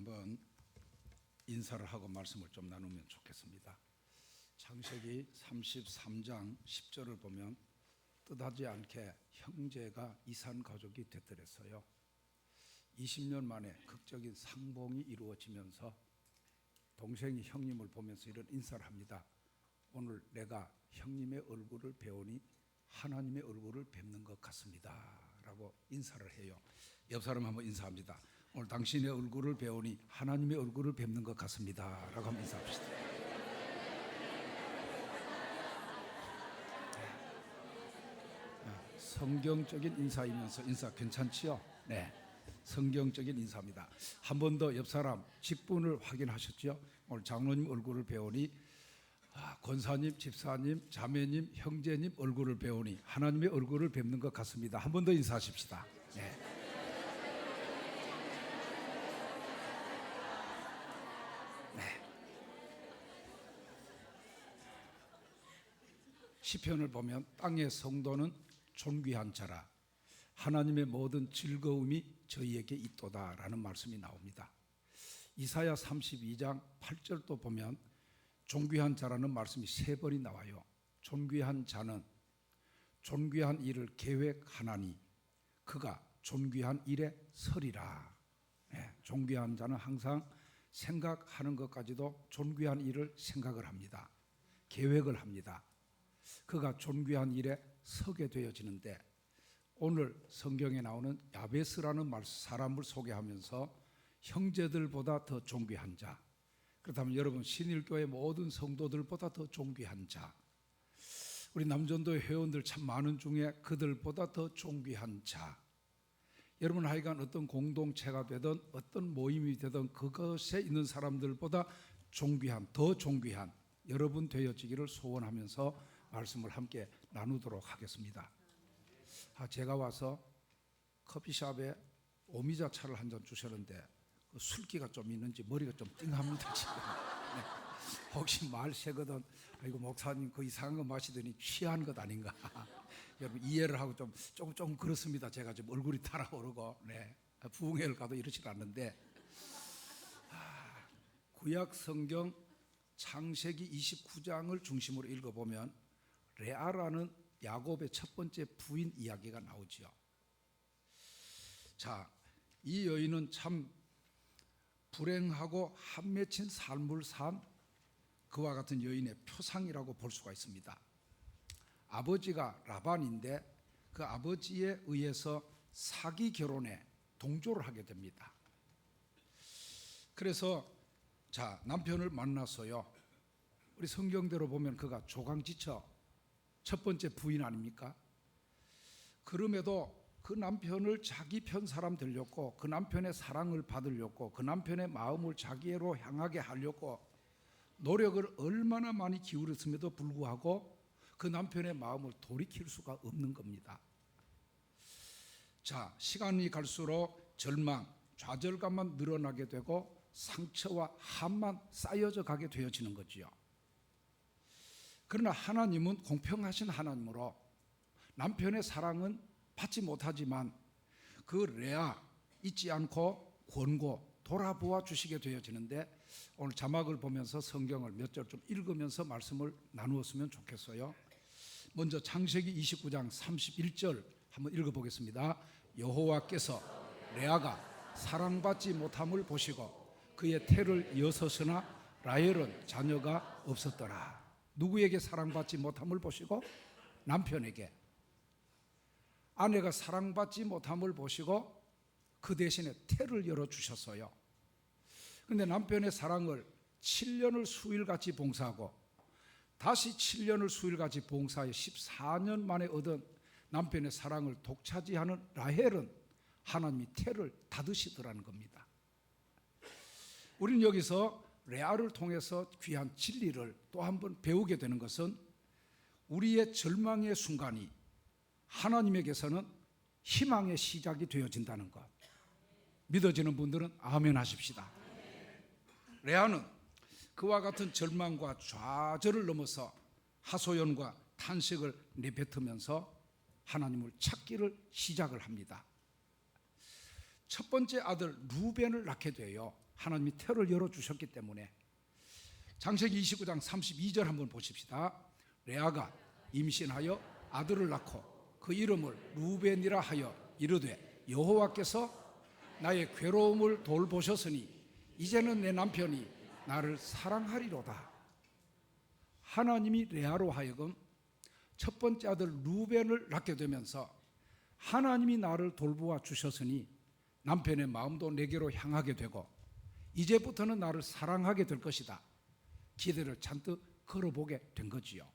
한번 인사를 하고 말씀을 좀 나누면 좋겠습니다. 창세기 33장 10절을 보면 뜻하지 않게 형제가 이산 가족이 되더랬어요. 20년 만에 극적인 상봉이 이루어지면서 동생이 형님을 보면서 이런 인사를 합니다. 오늘 내가 형님의 얼굴을 배우니 하나님의 얼굴을 뵙는 것 같습니다 라고 인사를 해요. 옆 사람 한번 인사합니다. 오늘 당신의 얼굴을 배우니 하나님의 얼굴을 뵙는 것 같습니다 라고 한번 인사합시다. 성경적인 인사이면서 인사 괜찮지요? 네, 성경적인 인사입니다. 한 번 더 옆 사람 직분을 확인하셨죠? 오늘 장로님 얼굴을 배우니 권사님, 집사님, 자매님, 형제님 얼굴을 배우니 하나님의 얼굴을 뵙는 것 같습니다. 한 번 더 인사하십시다. 네. 네. 시편을 보면 땅의 성도는 존귀한 자라 하나님의 모든 즐거움이 저희에게 있도다라는 말씀이 나옵니다. 이사야 32장 8절도 보면 존귀한 자라는 말씀이 3번이 나와요. 존귀한 자는 존귀한 일을 계획하나니 그가 존귀한 일에 서리라. 네, 존귀한 자는 항상 생각하는 것까지도 존귀한 일을 생각을 합니다. 계획을 합니다. 그가 존귀한 일에 서게 되어지는데 오늘 성경에 나오는 야베스라는 사람을 소개하면서 형제들보다 더 존귀한 자, 그렇다면 여러분 신일교회 모든 성도들보다 더 존귀한 자, 우리 남전도 회원들 참 많은 중에 그들보다 더 존귀한 자, 여러분 하여간 어떤 공동체가 되든 어떤 모임이 되든 그것에 있는 사람들보다 존귀한, 더 존귀한 여러분 되어지기를 소원하면서 말씀을 함께 나누도록 하겠습니다. 제가 와서 커피숍에 오미자 차를 한 잔 주셨는데 술기가 좀 있는지 머리가 좀 띵합니다 지금. 네. 혹시 말 새거든 아이고 목사님 그 이상한 거 마시더니 취한 것 아닌가. 여러분 이해를 하고 조금 그렇습니다. 제가 지금 얼굴이 달아오르고 네. 부흥회를 가도 이러질 않는데 구약 성경 창세기 29장을 중심으로 읽어보면 레아라는 야곱의 첫 번째 부인 이야기가 나오죠. 자, 이 여인은 참 불행하고 한 맺힌 삶을 산 그와 같은 여인의 표상이라고 볼 수가 있습니다. 아버지가 라반인데 그 아버지에 의해서 사기 결혼에 동조를 하게 됩니다. 그래서 자, 남편을 만났어요. 우리 성경대로 보면 그가 조강지처 첫 번째 부인 아닙니까? 그럼에도 그 남편을 자기 편 사람 되려고 그 남편의 사랑을 받으려고 그 남편의 마음을 자기로 향하게 하려고 노력을 얼마나 많이 기울였음에도 불구하고 그 남편의 마음을 돌이킬 수가 없는 겁니다. 자, 시간이 갈수록 절망, 좌절감만 늘어나게 되고 상처와 한만 쌓여져 가게 되어지는 거지요. 그러나 하나님은 공평하신 하나님으로 남편의 사랑은 받지 못하지만 그 레아 잊지 않고 권고 돌아보아 주시게 되어지는데 오늘 자막을 보면서 성경을 몇 절 좀 읽으면서 말씀을 나누었으면 좋겠어요. 먼저 창세기 29장 31절 한번 읽어보겠습니다. 여호와께서 레아가 사랑받지 못함을 보시고 그의 태를 여섯으나 라헬은 자녀가 없었더라. 누구에게 사랑받지 못함을 보시고? 남편에게. 아내가 사랑받지 못함을 보시고 그 대신에 태를 열어주셨어요. 그런데 남편의 사랑을 7년을 수일같이 봉사하고 다시 7년을 수일같이 봉사해 14년 만에 얻은 남편의 사랑을 독차지하는 라헬은 하나님이 태를 닫으시더라는 겁니다. 우리는 여기서 레아를 통해서 귀한 진리를 또 한 번 배우게 되는 것은 우리의 절망의 순간이 하나님에게서는 희망의 시작이 되어진다는 것. 믿어지는 분들은 아멘 하십시다. 레아는 그와 같은 절망과 좌절을 넘어서 하소연과 탄식을 내뱉으면서 하나님을 찾기를 시작을 합니다. 첫 번째 아들 루벤을 낳게 돼요. 하나님이 태를 열어주셨기 때문에 창세기 29장 32절 한번 보십시다. 레아가 임신하여 아들을 낳고 그 이름을 루벤이라 하여 이르되 여호와께서 나의 괴로움을 돌보셨으니 이제는 내 남편이 나를 사랑하리로다. 하나님이 레아로 하여금 첫 번째 아들 루벤을 낳게 되면서 하나님이 나를 돌보아 주셨으니 남편의 마음도 내게로 향하게 되고 이제부터는 나를 사랑하게 될 것이다. 기대를 잔뜩 걸어보게 된 거지요.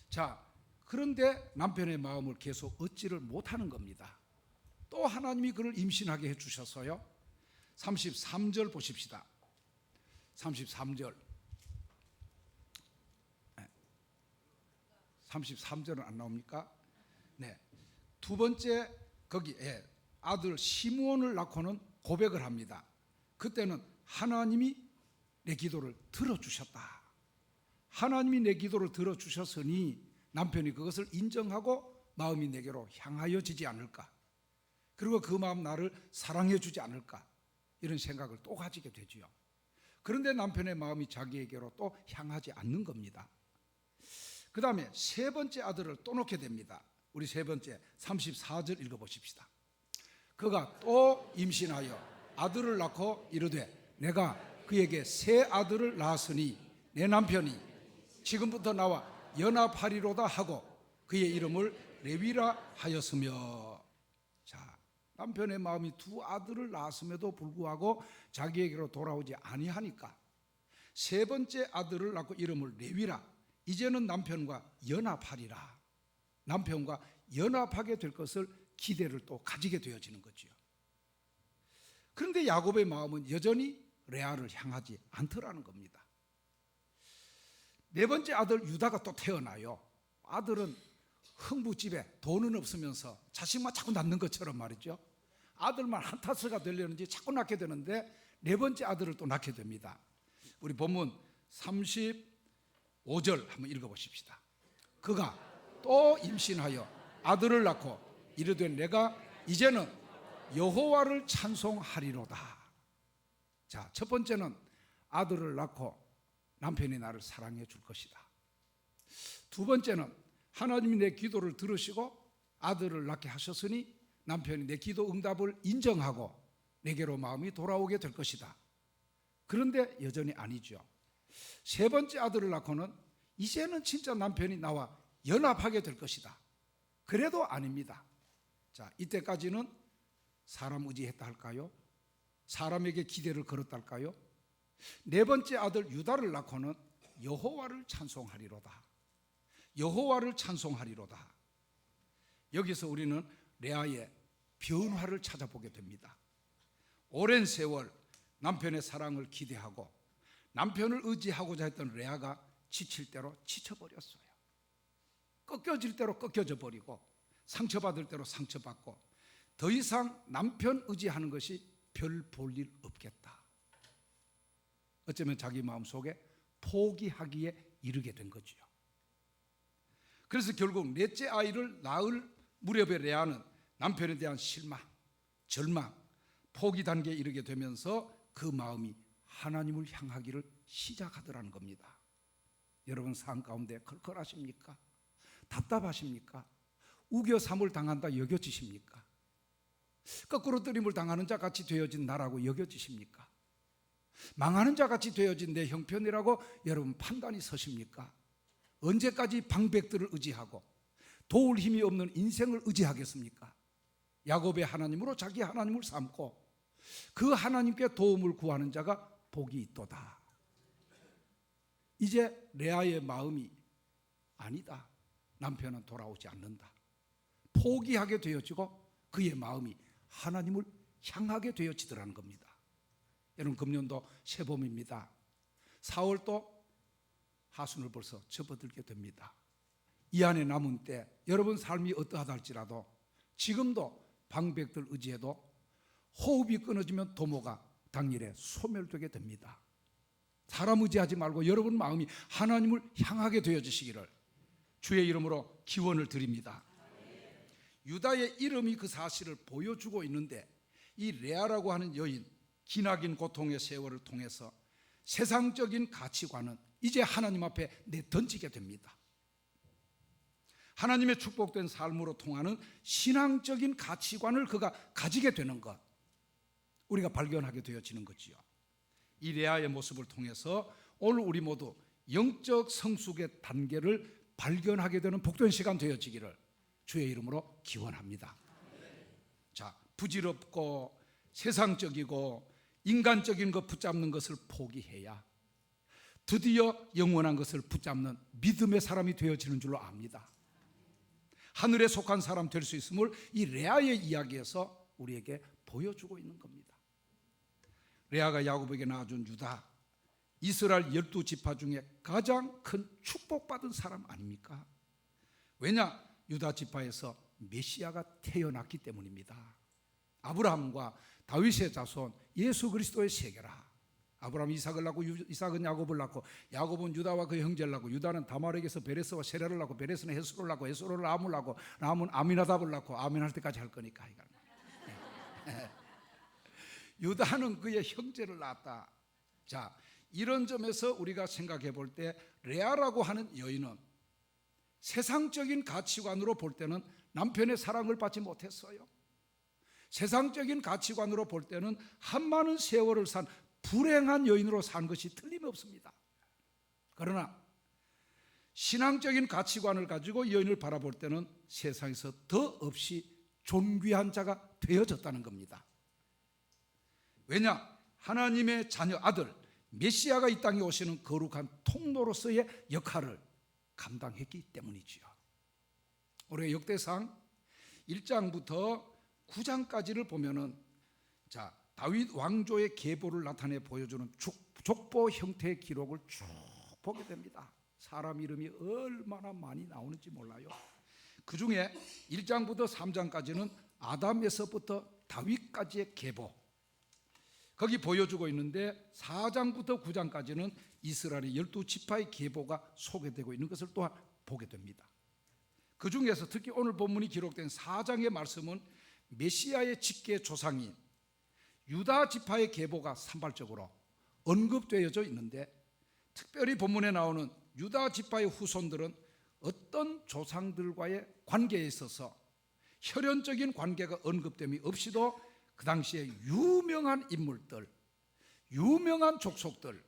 자, 그런데 남편의 마음을 계속 얻지를 못하는 겁니다. 또 하나님이 그를 임신하게 해주셨어요. 33절 보십시다. 33절. 33절은 안 나옵니까? 네. 두 번째 거기에 아들 시므온을 낳고는 고백을 합니다. 그때는 하나님이 내 기도를 들어주셨다. 하나님이 내 기도를 들어주셨으니 남편이 그것을 인정하고 마음이 내게로 향하여지지 않을까. 그리고 그 마음 나를 사랑해 주지 않을까. 이런 생각을 또 가지게 되지요. 그런데 남편의 마음이 자기에게로 또 향하지 않는 겁니다. 그 다음에 세 번째 아들을 또 놓게 됩니다. 우리 세 번째 34절 읽어보십시다. 그가 또 임신하여 아들을 낳고 이르되 내가 그에게 세 아들을 낳았으니 내 남편이 지금부터 나와 연합하리로다 하고 그의 이름을 레위라 하였으며. 자, 남편의 마음이 두 아들을 낳았음에도 불구하고 자기에게로 돌아오지 아니하니까 세 번째 아들을 낳고 이름을 레위라. 이제는 남편과 연합하리라. 남편과 연합하게 될 것을 기대를 또 가지게 되어지는 거지요. 그런데 야곱의 마음은 여전히 레아를 향하지 않더라는 겁니다. 네 번째 아들 유다가 또 태어나요. 아들은 흥부집에 돈은 없으면서 자식만 자꾸 낳는 것처럼 말이죠. 아들만 한타스가 되려는지 자꾸 낳게 되는데 네 번째 아들을 또 낳게 됩니다. 우리 본문 35절 한번 읽어보십시다. 그가 또 임신하여 아들을 낳고 이르되 내가 이제는 여호와를 찬송하리로다. 자, 첫 번째는 아들을 낳고 남편이 나를 사랑해 줄 것이다. 두 번째는 하나님이 내 기도를 들으시고 아들을 낳게 하셨으니 남편이 내 기도 응답을 인정하고 내게로 마음이 돌아오게 될 것이다. 그런데 여전히 아니죠. 세 번째 아들을 낳고는 이제는 진짜 남편이 나와 연합하게 될 것이다. 그래도 아닙니다. 자, 이때까지는 사람 의지했다 할까요? 사람에게 기대를 걸었다 할까요? 네 번째 아들 유다를 낳고는 여호와를 찬송하리로다. 여호와를 찬송하리로다. 여기서 우리는 레아의 변화를 찾아보게 됩니다. 오랜 세월 남편의 사랑을 기대하고 남편을 의지하고자 했던 레아가 지칠 대로 지쳐버렸어요. 꺾여질 대로 꺾여져 버리고 상처받을 대로 상처받고 더 이상 남편 의지하는 것이 별 볼 일 없겠다. 어쩌면 자기 마음속에 포기하기에 이르게 된 거지요. 그래서 결국 넷째 아이를 낳을 무렵의 레아는 남편에 대한 실망, 절망, 포기 단계에 이르게 되면서 그 마음이 하나님을 향하기를 시작하더라는 겁니다. 여러분 삶 가운데 컬컬하십니까? 답답하십니까? 우겨삼을 당한다 여겨지십니까? 거꾸로 뜨림을 당하는 자같이 되어진 나라고 여겨지십니까? 망하는 자같이 되어진 내 형편이라고 여러분 판단이 서십니까? 언제까지 방백들을 의지하고 도울 힘이 없는 인생을 의지하겠습니까? 야곱의 하나님으로 자기 하나님을 삼고 그 하나님께 도움을 구하는 자가 복이 있도다. 이제 레아의 마음이 아니다. 남편은 돌아오지 않는다. 포기하게 되어지고 그의 마음이 하나님을 향하게 되어지더라는 겁니다. 여러분 금년도 새봄입니다. 4월도 하순을 벌써 접어들게 됩니다. 이 안에 남은 때 여러분 삶이 어떠하다 할지라도 지금도 방백들 의지해도 호흡이 끊어지면 도모가 당일에 소멸되게 됩니다. 사람 의지하지 말고 여러분 마음이 하나님을 향하게 되어지시기를 주의 이름으로 기원을 드립니다. 유다의 이름이 그 사실을 보여주고 있는데 이 레아라고 하는 여인 기나긴 고통의 세월을 통해서 세상적인 가치관은 이제 하나님 앞에 내던지게 됩니다. 하나님의 축복된 삶으로 통하는 신앙적인 가치관을 그가 가지게 되는 것, 우리가 발견하게 되어지는 거지요. 이 레아의 모습을 통해서 오늘 우리 모두 영적 성숙의 단계를 발견하게 되는 복된 시간 되어지기를 주의 이름으로 기원합니다. 자, 부질없고 세상적이고 인간적인 것 붙잡는 것을 포기해야 드디어 영원한 것을 붙잡는 믿음의 사람이 되어지는 줄로 압니다. 하늘에 속한 사람 될 수 있음을 이 레아의 이야기에서 우리에게 보여주고 있는 겁니다. 레아가 야곱에게 낳아준 유다, 이스라엘 12지파 중에 가장 큰 축복받은 사람 아닙니까? 왜냐? 유다 지파에서 메시아가 태어났기 때문입니다. 아브라함과 다윗의 자손 예수 그리스도의 세계라. 아브라함이 이삭을 낳고 이삭은 야곱을 낳고 야곱은 유다와 그 형제를 낳고 유다는 다말에게서 베레스와 세라를 낳고 베레스는 헤스로를 낳고 헤스로는 람을 낳고 람은 아미나답을 낳고 아미나할 때까지 할 거니까. 유다는 그의 형제를 낳았다. 자, 이런 점에서 우리가 생각해 볼 때 레아라고 하는 여인은 세상적인 가치관으로 볼 때는 남편의 사랑을 받지 못했어요. 세상적인 가치관으로 볼 때는 한많은 세월을 산 불행한 여인으로 산 것이 틀림없습니다. 그러나 신앙적인 가치관을 가지고 이 여인을 바라볼 때는 세상에서 더없이 존귀한 자가 되어졌다는 겁니다. 왜냐? 하나님의 자녀 아들 메시아가 이 땅에 오시는 거룩한 통로로서의 역할을 감당했기 때문이지요. 우리가 역대상 1장부터 9장까지를 보면은 자, 다윗 왕조의 계보를 나타내 보여주는 족보 형태의 기록을 쭉 보게 됩니다. 사람 이름이 얼마나 많이 나오는지 몰라요. 그 중에 1장부터 3장까지는 아담에서부터 다윗까지의 계보, 거기 보여주고 있는데 4장부터 9장까지는 이스라엘의 12지파의 계보가 소개되고 있는 것을 또한 보게 됩니다. 그 중에서 특히 오늘 본문이 기록된 4장의 말씀은 메시아의 직계 조상인 유다 지파의 계보가 산발적으로 언급되어져 있는데, 특별히 본문에 나오는 유다 지파의 후손들은 어떤 조상들과의 관계에 있어서 혈연적인 관계가 언급됨이 없이도 그 당시에 유명한 인물들, 유명한 족속들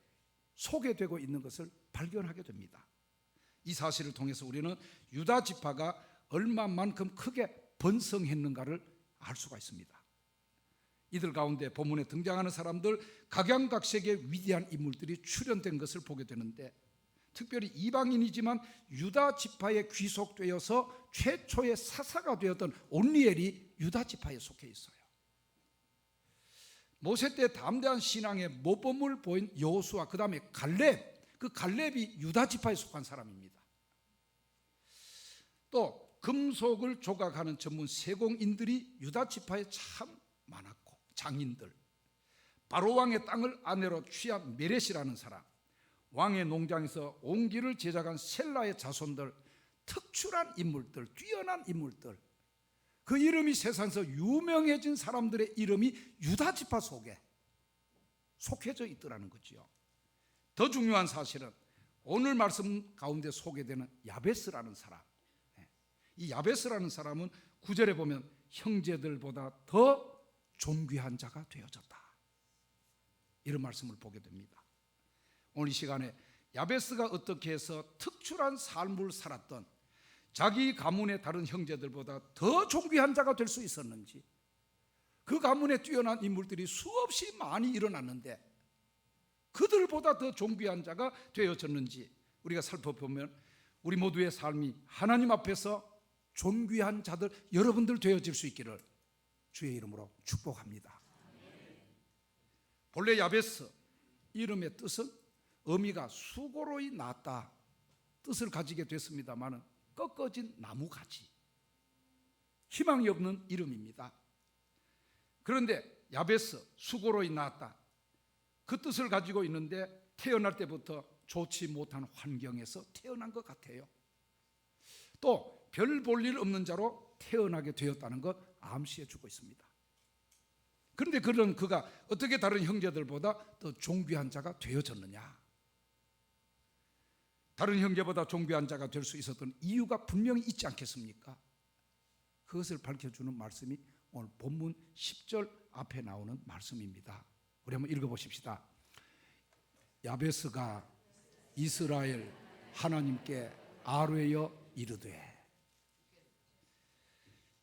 소개되고 있는 것을 발견하게 됩니다. 이 사실을 통해서 우리는 유다 지파가 얼마만큼 크게 번성했는가를 알 수가 있습니다. 이들 가운데 본문에 등장하는 사람들 각양각색의 위대한 인물들이 출현된 것을 보게 되는데, 특별히 이방인이지만 유다 지파에 귀속되어서 최초의 사사가 되었던 온리엘이 유다 지파에 속해 있어요. 모세 때 담대한 신앙의 모범을 보인 여호수아, 그 다음에 갈렙, 그 갈렙이 유다 지파에 속한 사람입니다. 또 금속을 조각하는 전문 세공인들이 유다 지파에 참 많았고, 장인들, 바로 왕의 땅을 아내로 취한 메렛이라는 사람, 왕의 농장에서 옹기를 제작한 셀라의 자손들, 특출한 인물들, 뛰어난 인물들, 그 이름이 세상에서 유명해진 사람들의 이름이 유다 지파 속에 속해져 있더라는 거지요. 더 중요한 사실은 오늘 말씀 가운데 소개되는 야베스라는 사람, 이 야베스라는 사람은 9절에 보면 형제들보다 더 존귀한 자가 되어졌다, 이런 말씀을 보게 됩니다. 오늘 이 시간에 야베스가 어떻게 해서 특출한 삶을 살았던, 자기 가문의 다른 형제들보다 더 존귀한 자가 될 수 있었는지, 그 가문에 뛰어난 인물들이 수없이 많이 일어났는데 그들보다 더 존귀한 자가 되어졌는지 우리가 살펴보면 우리 모두의 삶이 하나님 앞에서 존귀한 자들, 여러분들 되어질 수 있기를 주의 이름으로 축복합니다. 본래 야베스 이름의 뜻은 어미가 수고로이 낳았다 뜻을 가지게 됐습니다마는 꺾어진 나무가지, 희망이 없는 이름입니다. 그런데 야베스, 수고로이 낳았다, 그 뜻을 가지고 있는데 태어날 때부터 좋지 못한 환경에서 태어난 것 같아요. 또 별 볼 일 없는 자로 태어나게 되었다는 것 암시해 주고 있습니다. 그런데 그가 어떻게 다른 형제들보다 더 존귀한 자가 되어졌느냐? 다른 형제보다 존귀한 자가 될 수 있었던 이유가 분명히 있지 않겠습니까? 그것을 밝혀주는 말씀이 오늘 본문 10절 앞에 나오는 말씀입니다. 우리 한번 읽어보십시다. 야베스가 이스라엘 하나님께 아뢰어 이르되.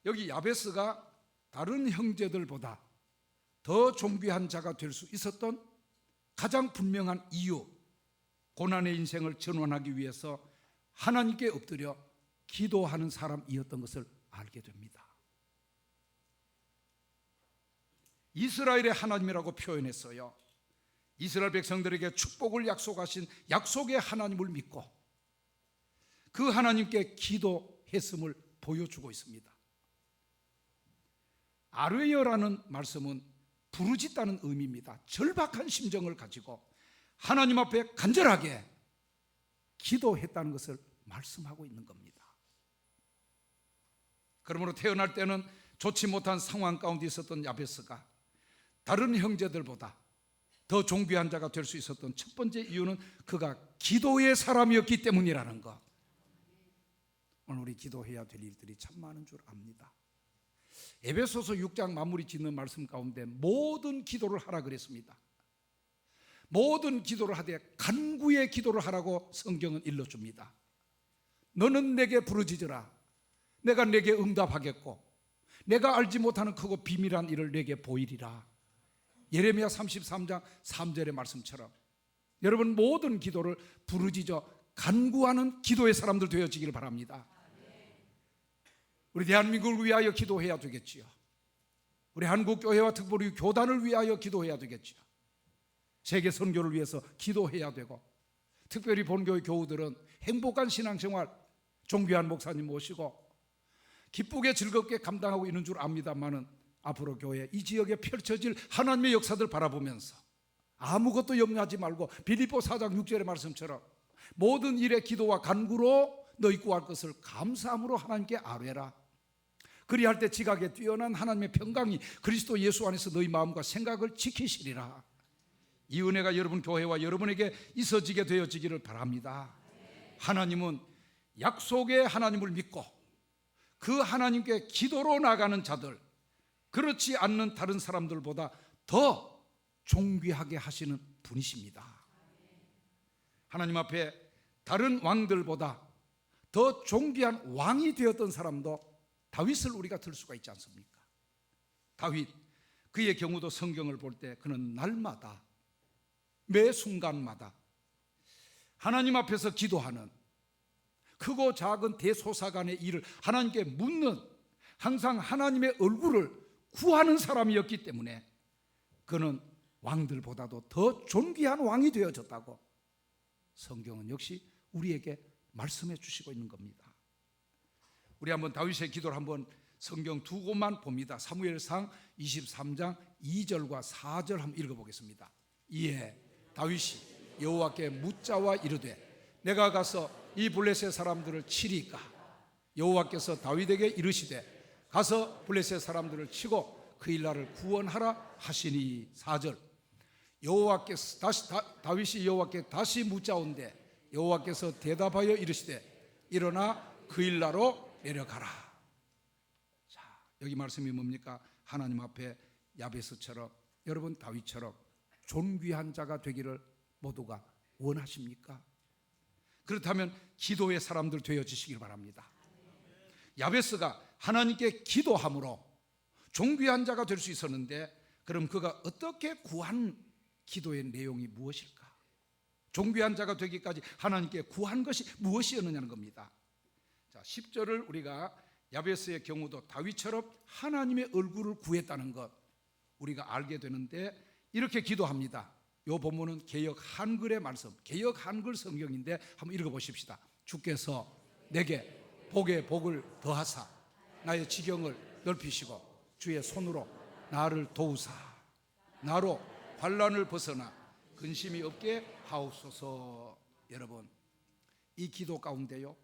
여기 야베스가 다른 형제들보다 더 존귀한 자가 될 수 있었던 가장 분명한 이유, 고난의 인생을 전환하기 위해서 하나님께 엎드려 기도하는 사람이었던 것을 알게 됩니다. 이스라엘의 하나님이라고 표현했어요. 이스라엘 백성들에게 축복을 약속하신 약속의 하나님을 믿고 그 하나님께 기도했음을 보여주고 있습니다. 아뢰어라는 말씀은 부르짖다는 의미입니다. 절박한 심정을 가지고 하나님 앞에 간절하게 기도했다는 것을 말씀하고 있는 겁니다. 그러므로 태어날 때는 좋지 못한 상황 가운데 있었던 야베스가 다른 형제들보다 더 존귀한 자가 될 수 있었던 첫 번째 이유는 그가 기도의 사람이었기 때문이라는 것. 오늘 우리 기도해야 될 일들이 참 많은 줄 압니다. 에베소서 6장 마무리 짓는 말씀 가운데 모든 기도를 하라 그랬습니다. 모든 기도를 하되 간구의 기도를 하라고 성경은 일러줍니다. 너는 내게 부르짖으라. 내가 내게 응답하겠고 내가 알지 못하는 크고 비밀한 일을 내게 보이리라. 예레미야 33장 3절의 말씀처럼 여러분 모든 기도를 부르짖어 간구하는 기도의 사람들 되어지기를 바랍니다. 우리 대한민국을 위하여 기도해야 되겠지요. 우리 한국교회와 특별히 교단을 위하여 기도해야 되겠지요. 세계 선교를 위해서 기도해야 되고, 특별히 본교회 교우들은 행복한 신앙생활 존귀한 목사님 모시고 기쁘게 즐겁게 감당하고 있는 줄 압니다만은 앞으로 교회 이 지역에 펼쳐질 하나님의 역사들 바라보면서 아무것도 염려하지 말고 빌립보 4장 6절의 말씀처럼 모든 일에 기도와 간구로 너희 구할 것을 감사함으로 하나님께 아뢰라. 그리할 때 지각에 뛰어난 하나님의 평강이 그리스도 예수 안에서 너희 마음과 생각을 지키시리라. 이 은혜가 여러분 교회와 여러분에게 있어지게 되어지기를 바랍니다. 하나님은 약속의 하나님을 믿고 그 하나님께 기도로 나가는 자들, 그렇지 않는 다른 사람들보다 더 존귀하게 하시는 분이십니다. 하나님 앞에 다른 왕들보다 더 존귀한 왕이 되었던 사람도 다윗을 우리가 들 수가 있지 않습니까? 다윗, 그의 경우도 성경을 볼 때 그는 날마다 매 순간마다 하나님 앞에서 기도하는 크고 작은 대소사간의 일을 하나님께 묻는, 항상 하나님의 얼굴을 구하는 사람이었기 때문에 그는 왕들보다도 더 존귀한 왕이 되어졌다고 성경은 역시 우리에게 말씀해 주시고 있는 겁니다. 우리 한번 다윗의 기도를 한번 성경 두 곳만 봅니다. 사무엘상 23장 2절과 4절 한번 읽어보겠습니다. 이에 다윗이 여호와께 묻자와 이르되 내가 가서 이 블레셋 사람들을 치리까? 여호와께서 다윗에게 이르시되 가서 블레셋 사람들을 치고 그 일날을 구원하라 하시니. 4절 여호와께서 다윗이 여호와께 다시 묻자온데 여호와께서 대답하여 이르시되 일어나 그 일나로 내려가라. 자, 여기 말씀이 뭡니까? 하나님 앞에 야베스처럼, 여러분 다윗처럼 존귀한 자가 되기를 모두가 원하십니까? 그렇다면 기도의 사람들 되어지시길 바랍니다. 야베스가 하나님께 기도함으로 존귀한 자가 될 수 있었는데, 그럼 그가 어떻게 구한 기도의 내용이 무엇일까? 존귀한 자가 되기까지 하나님께 구한 것이 무엇이었느냐는 겁니다. 자, 10절을 우리가 야베스의 경우도 다윗처럼 하나님의 얼굴을 구했다는 것 우리가 알게 되는데, 이렇게 기도합니다. 이 본문은 개역 한글의 말씀, 개역 한글 성경인데 한번 읽어보십시다. 주께서 내게 복에 복을 더하사 나의 지경을 넓히시고 주의 손으로 나를 도우사 나로 환난을 벗어나 근심이 없게 하옵소서. 여러분, 이 기도 가운데요,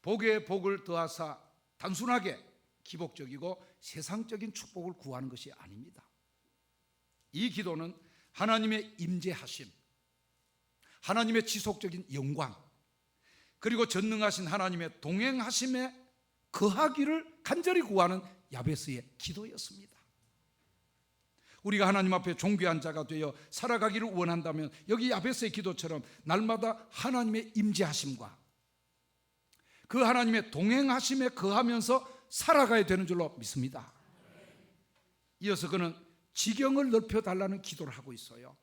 복에 복을 더하사 단순하게 기복적이고 세상적인 축복을 구하는 것이 아닙니다. 이 기도는 하나님의 임재하심, 하나님의 지속적인 영광, 그리고 전능하신 하나님의 동행하심에 거하기를 간절히 구하는 야베스의 기도였습니다. 우리가 하나님 앞에 존귀한 자가 되어 살아가기를 원한다면 여기 야베스의 기도처럼 날마다 하나님의 임재하심과 그 하나님의 동행하심에 거하면서 살아가야 되는 줄로 믿습니다. 이어서 그는 지경을 넓혀달라는 기도를 하고 있어요.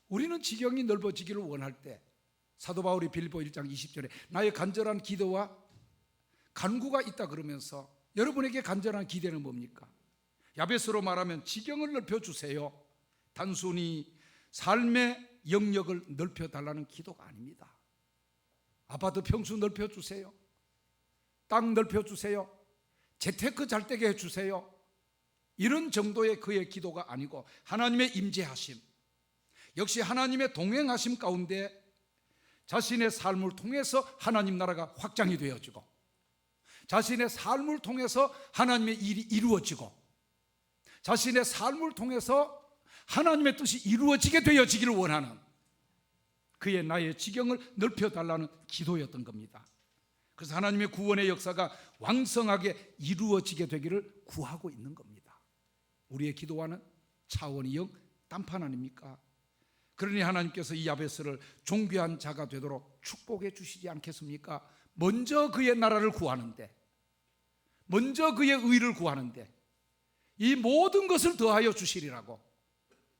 우리는 지경이 넓어지기를 원할 때 사도 바울이 빌립보 1장 20절에 나의 간절한 기도와 간구가 있다 그러면서 여러분에게 간절한 기대는 뭡니까? 야베스로 말하면 지경을 넓혀주세요. 단순히 삶의 영역을 넓혀달라는 기도가 아닙니다. 아파트 평수 넓혀주세요. 땅 넓혀주세요. 재테크 잘 되게 해주세요. 이런 정도의 그의 기도가 아니고 하나님의 임재하심, 역시 하나님의 동행하심 가운데 자신의 삶을 통해서 하나님 나라가 확장이 되어지고 자신의 삶을 통해서 하나님의 일이 이루어지고 자신의 삶을 통해서 하나님의 뜻이 이루어지게 되어지기를 원하는 그의 나의 지경을 넓혀달라는 기도였던 겁니다. 그래서 하나님의 구원의 역사가 왕성하게 이루어지게 되기를 구하고 있는 겁니다. 우리의 기도와는 차원이 영 딴판 아닙니까? 그러니 하나님께서 이 야베스를 존귀한 자가 되도록 축복해 주시지 않겠습니까? 먼저 그의 나라를 구하는데, 먼저 그의 의를 구하는데 이 모든 것을 더하여 주시리라고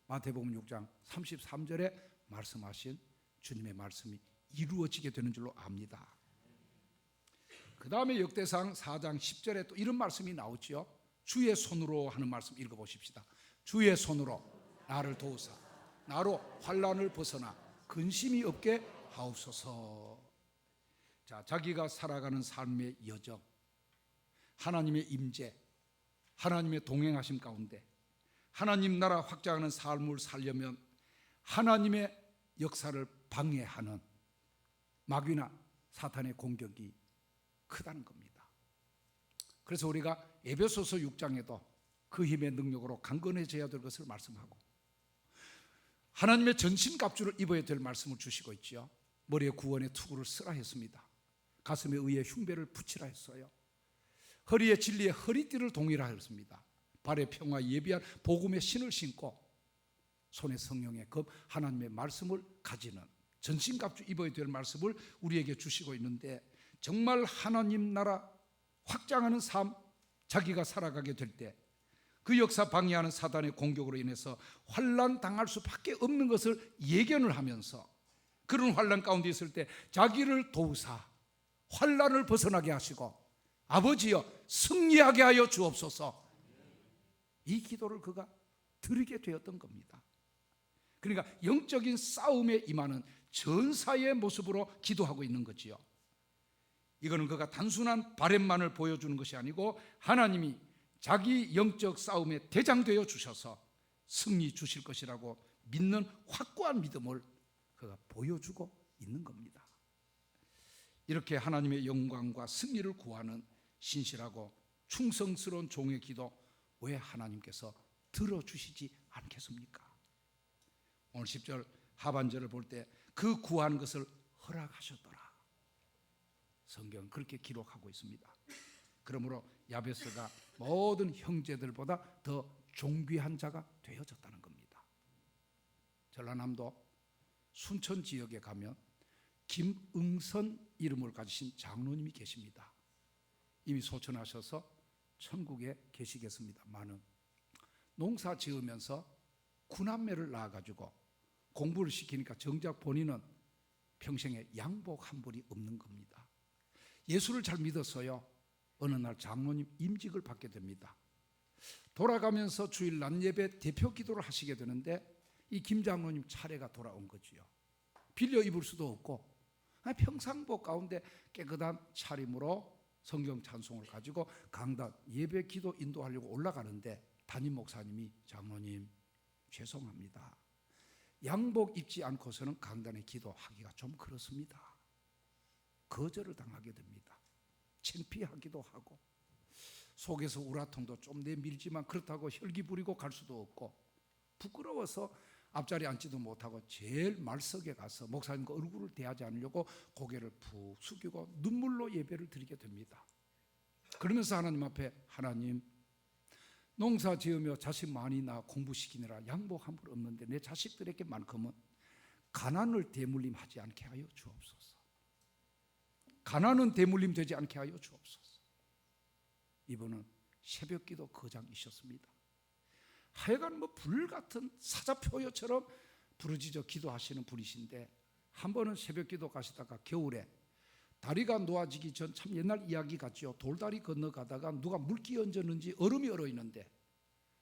마태복음 6장 33절에 말씀하신 주님의 말씀이 이루어지게 되는 줄로 압니다. 그 다음에 역대상 4장 10절에 또 이런 말씀이 나오죠. 주의 손으로 하는 말씀 읽어보십시다. 주의 손으로 나를 도우사 나로 환난을 벗어나 근심이 없게 하옵소서. 자, 자기가 살아가는 삶의 여정, 하나님의 임재, 하나님의 동행하심 가운데 하나님 나라 확장하는 삶을 살려면 하나님의 역사를 방해하는 마귀나 사탄의 공격이 크다는 겁니다. 그래서 우리가 에베소서 6장에도 그 힘의 능력으로 강건해져야 될 것을 말씀하고 하나님의 전신갑주를 입어야 될 말씀을 주시고 있지요. 머리에 구원의 투구를 쓰라 했습니다. 가슴에 의의 흉배를 붙이라 했어요. 허리에 진리의 허리띠를 동이라 했습니다. 발에 평화 예비한 복음의 신을 신고 손에 성령의 급 하나님의 말씀을 가지는 전신갑주 입어야 될 말씀을 우리에게 주시고 있는데 정말 하나님 나라 확장하는 삶 자기가 살아가게 될 때 그 역사 방해하는 사단의 공격으로 인해서 환난 당할 수밖에 없는 것을 예견을 하면서 그런 환난 가운데 있을 때 자기를 도우사 환난을 벗어나게 하시고 아버지여 승리하게 하여 주옵소서. 이 기도를 그가 드리게 되었던 겁니다. 그러니까 영적인 싸움에 임하는 전사의 모습으로 기도하고 있는 거지요. 이거는 그가 단순한 바램만을 보여주는 것이 아니고 하나님이 자기 영적 싸움에 대장되어 주셔서 승리 주실 것이라고 믿는 확고한 믿음을 그가 보여주고 있는 겁니다. 이렇게 하나님의 영광과 승리를 구하는 신실하고 충성스러운 종의 기도 왜 하나님께서 들어주시지 않겠습니까? 오늘 10절 하반절을 볼 때 그 구하는 것을 허락하셨더라. 성경은 그렇게 기록하고 있습니다. 그러므로 야베스가 모든 형제들보다 더 존귀한 자가 되어졌다는 겁니다. 전라남도 순천 지역에 가면 김응선 이름을 가지신 장로님이 계십니다. 이미 소천하셔서 천국에 계시겠습니다만은 농사 지으면서 구남매를 낳아가지고 공부를 시키니까 정작 본인은 평생에 양복 한 벌이 없는 겁니다. 예수를 잘 믿었어요. 어느 날 장로님 임직을 받게 됩니다. 돌아가면서 주일 낮 예배 대표 기도를 하시게 되는데 이 김 장로님 차례가 돌아온 거지요. 빌려 입을 수도 없고 평상복 가운데 깨끗한 차림으로 성경 찬송을 가지고 강단 예배 기도 인도하려고 올라가는데 담임 목사님이 장로님 죄송합니다. 양복 입지 않고서는 강단에 기도하기가 좀 그렇습니다. 거절을 당하게 됩니다. 창피하기도 하고 속에서 우라통도 좀 내밀지만 그렇다고 혈기 부리고 갈 수도 없고 부끄러워서 앞자리에 앉지도 못하고 제일 말석에 가서 목사님과 얼굴을 대하지 않으려고 고개를 푹 숙이고 눈물로 예배를 드리게 됩니다. 그러면서 하나님 앞에, 하나님, 농사 지으며 자식 많이 낳아 공부시키느라 양복한 벌 없는데 내 자식들에게만큼은 가난을 대물림하지 않게 하여 주옵소서. 가난은 대물림 되지 않게 하여 주옵소서. 이분은 새벽기도 거장이셨습니다. 하여간 불같은 사자표요처럼 부르짖어 기도하시는 분이신데, 한 번은 새벽기도 가시다가 겨울에 다리가 놓아지기 전, 참 옛날 이야기 같죠. 돌다리 건너가다가 누가 물기 얹었는지 얼음이 얼어 있는데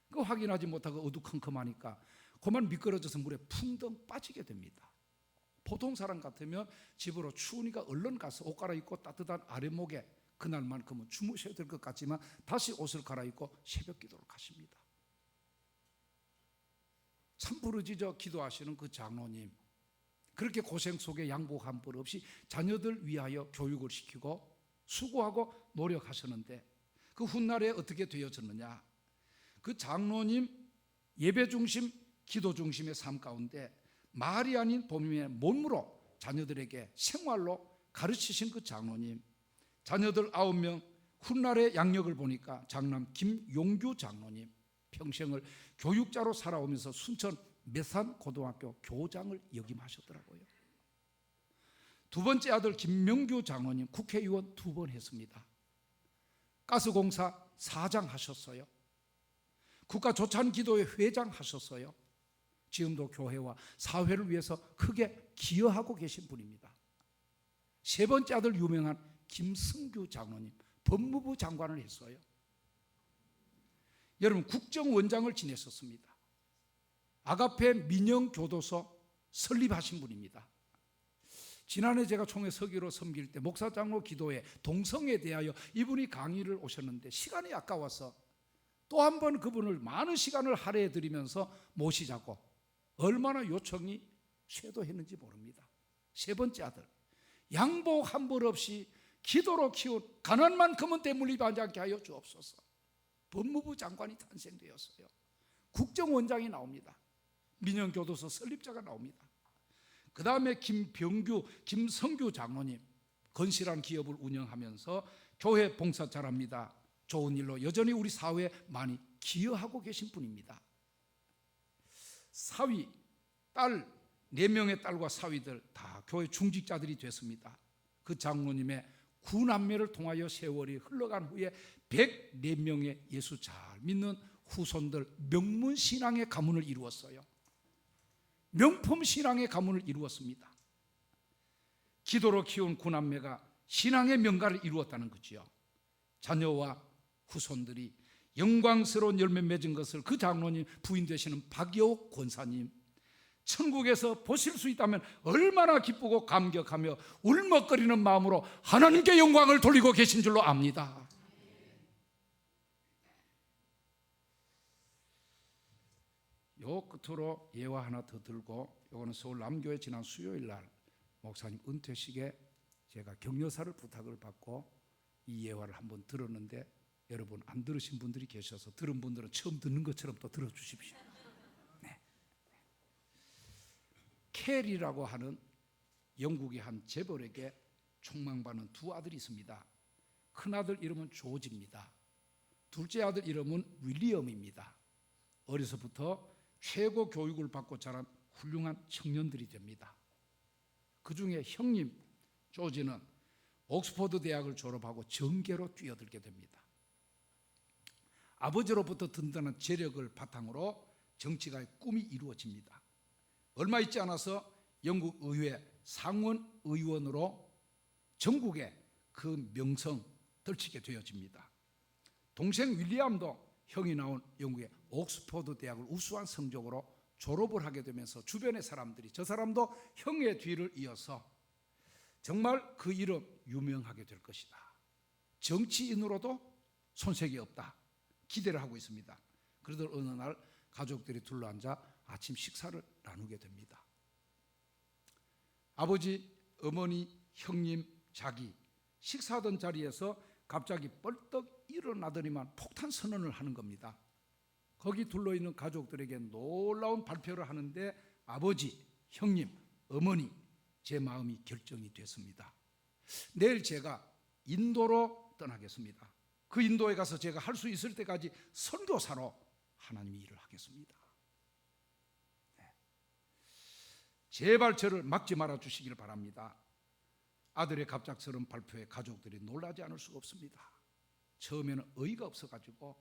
그거 확인하지 못하고 어두컴컴하니까 그만 미끄러져서 물에 풍덩 빠지게 됩니다. 보통 사람 같으면 집으로 추우니까 얼른 가서 옷 갈아입고 따뜻한 아랫목에 그날만큼은 주무셔야 될 것 같지만 다시 옷을 갈아입고 새벽기도를 가십니다. 참 부르짖어 기도하시는 그 장로님, 그렇게 고생 속에 양보한 벌 없이 자녀들 위하여 교육을 시키고 수고하고 노력하셨는데, 그 훗날에 어떻게 되어졌느냐. 그 장로님 예배 중심, 기도 중심의 삶 가운데 말이 아닌 본인의 몸으로 자녀들에게 생활로 가르치신 그 장로님, 자녀들 9명 훗날의 양력을 보니까 장남 김용규 장로님 평생을 교육자로 살아오면서 순천 매산고등학교 교장을 역임하셨더라고요. 두 번째 아들 김명규 장로님 국회의원 2번 했습니다. 가스공사 사장 하셨어요. 국가조찬기도회 회장 하셨어요. 지금도 교회와 사회를 위해서 크게 기여하고 계신 분입니다. 세 번째 아들 유명한 김승규 장로님 법무부 장관을 했어요. 여러분, 국정원장을 지냈었습니다. 아가페 민영교도소 설립하신 분입니다. 지난해 제가 총회 서기로 섬길 때 목사 장로 기도회 동성에 대하여 이분이 강의를 오셨는데 시간이 아까워서 또 한 번 그분을 많은 시간을 할애해 드리면서 모시자고 얼마나 요청이 쇄도했는지 모릅니다. 세 번째 아들, 양복 한 벌 없이 기도로 키운 가난만큼은 대물림하지 않게 하여 주옵소서. 법무부 장관이 탄생되었어요. 국정원장이 나옵니다. 민영교도소 설립자가 나옵니다. 그 다음에 김병규, 김성규 장로님 건실한 기업을 운영하면서 교회 봉사 잘합니다. 좋은 일로 여전히 우리 사회에 많이 기여하고 계신 분입니다. 사위, 딸, 4명의 딸과 사위들 다 교회 중직자들이 됐습니다. 그 장로님의 9남매를 통하여 세월이 흘러간 후에 104명의 예수 잘 믿는 후손들 명문신앙의 가문을 이루었어요. 명품신앙의 가문을 이루었습니다. 기도로 키운 9남매가 신앙의 명가를 이루었다는 거지요. 자녀와 후손들이 영광스러운 열매 맺은 것을 그 장로님 부인 되시는 박여옥 권사님 천국에서 보실 수 있다면 얼마나 기쁘고 감격하며 울먹거리는 마음으로 하나님께 영광을 돌리고 계신 줄로 압니다. 요 끝으로 예화 하나 더 들고, 요거는 서울 남교회 지난 수요일 날 목사님 은퇴식에 제가 격려사를 부탁을 받고 이 예화를 한번 들었는데, 여러분 안 들으신 분들이 계셔서 들은 분들은 처음 듣는 것처럼 또 들어주십시오. 네. 켈이라고 하는 영국의 한 재벌에게 촉망받는 2 아들이 있습니다. 큰 아들 이름은 조지입니다. 둘째 아들 이름은 윌리엄입니다. 어려서부터 최고 교육을 받고 자란 훌륭한 청년들이 됩니다. 그 중에 형님 조지는 옥스퍼드 대학을 졸업하고 정계로 뛰어들게 됩니다. 아버지로부터 든든한 재력을 바탕으로 정치가의 꿈이 이루어집니다. 얼마 있지 않아서 영국 의회 상원 의원으로 전국에 그 명성 떨치게 되어집니다. 동생 윌리엄도 형이 나온 영국의 옥스퍼드 대학을 우수한 성적으로 졸업을 하게 되면서 주변의 사람들이 저 사람도 형의 뒤를 이어서 정말 그 이름 유명하게 될 것이다, 정치인으로도 손색이 없다 기대를 하고 있습니다. 그러던 어느 날 가족들이 둘러앉아 아침 식사를 나누게 됩니다. 아버지, 어머니, 형님, 자기 식사하던 자리에서 갑자기 벌떡 일어나더니만 폭탄 선언을 하는 겁니다. 거기 둘러있는 가족들에게 놀라운 발표를 하는데 아버지, 형님, 어머니, 제 마음이 결정이 됐습니다. 내일 제가 인도로 떠나겠습니다. 그 인도에 가서 제가 할 수 있을 때까지 선교사로 하나님의 일을 하겠습니다. 제발 저를 막지 말아 주시길 바랍니다. 아들의 갑작스러운 발표에 가족들이 놀라지 않을 수가 없습니다. 처음에는 어이가 없어가지고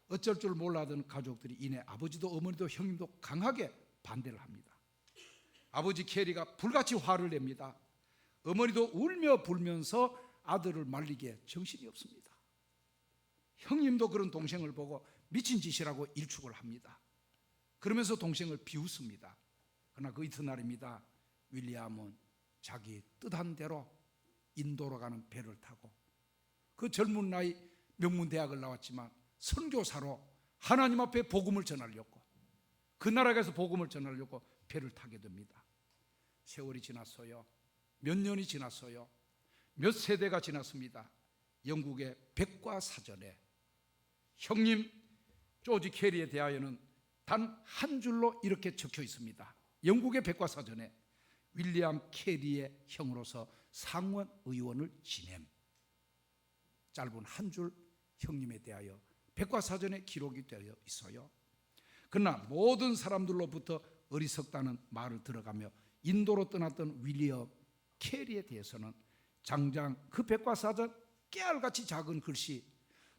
어쩔 줄 몰라던 가족들이 이내 아버지도 어머니도 형님도 강하게 반대를 합니다. 아버지 캐리가 불같이 화를 냅니다. 어머니도 울며 불면서 아들을 말리기에 정신이 없습니다. 형님도 그런 동생을 보고 미친 짓이라고 일축을 합니다. 그러면서 동생을 비웃습니다. 그러나 그 이튿날입니다. 윌리엄은 자기 뜻한 대로 인도로 가는 배를 타고 그 젊은 나이 명문대학을 나왔지만 선교사로 하나님 앞에 복음을 전하려고 그 나라에서 복음을 전하려고 배를 타게 됩니다. 세월이 지났어요. 몇 년이 지났어요. 몇 세대가 지났습니다. 영국의 백과사전에 형님 조지 캐리에 대하여는 단 한 줄로 이렇게 적혀 있습니다. 영국의 백과사전에 윌리엄 캐리의 형으로서 상원 의원을 지냄. 짧은 한 줄 형님에 대하여 백과사전에 기록이 되어 있어요. 그러나 모든 사람들로부터 어리석다는 말을 들어가며 인도로 떠났던 윌리엄 캐리에 대해서는 장장 그 백과사전 깨알같이 작은 글씨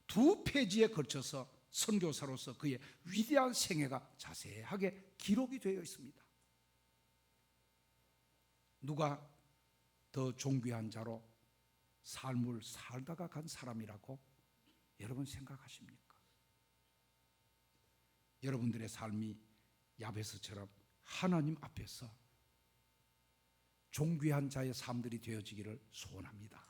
2페이지에 걸쳐서 선교사로서 그의 위대한 생애가 자세하게 기록이 되어 있습니다. 누가 더 존귀한 자로 삶을 살다가 간 사람이라고 여러분 생각하십니까? 여러분들의 삶이 야베스처럼 하나님 앞에서 존귀한 자의 삶들이 되어지기를 소원합니다.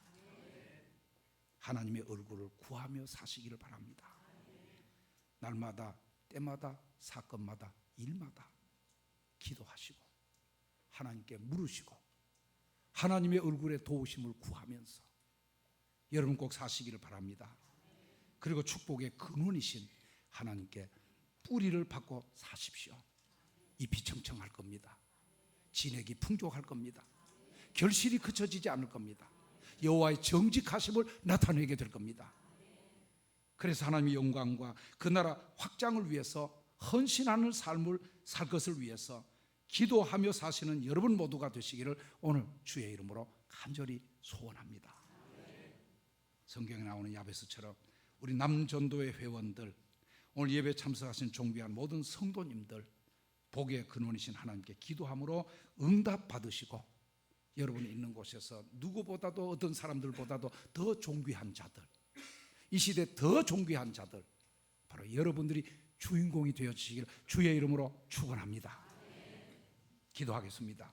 하나님의 얼굴을 구하며 사시기를 바랍니다. 날마다 때마다 사건마다 일마다 기도하시고 하나님께 물으시고 하나님의 얼굴에 도우심을 구하면서 여러분 꼭 사시기를 바랍니다. 그리고 축복의 근원이신 하나님께 뿌리를 받고 사십시오. 잎이 청청할 겁니다. 진액이 풍족할 겁니다. 결실이 그쳐지지 않을 겁니다. 여호와의 정직하심을 나타내게 될 겁니다. 그래서 하나님의 영광과 그 나라 확장을 위해서 헌신하는 삶을 살 것을 위해서 기도하며 사시는 여러분 모두가 되시기를 오늘 주의 이름으로 간절히 소원합니다. 성경에 나오는 야베스처럼 우리 남전도의 회원들, 오늘 예배 참석하신 존귀한 모든 성도님들 복의 근원이신 하나님께 기도함으로 응답 받으시고 여러분이 있는 곳에서 누구보다도 어떤 사람들보다도 더 존귀한 자들, 이 시대 더 존귀한 자들, 바로 여러분들이 주인공이 되어지시기를 주의 이름으로 축원합니다. 기도하겠습니다.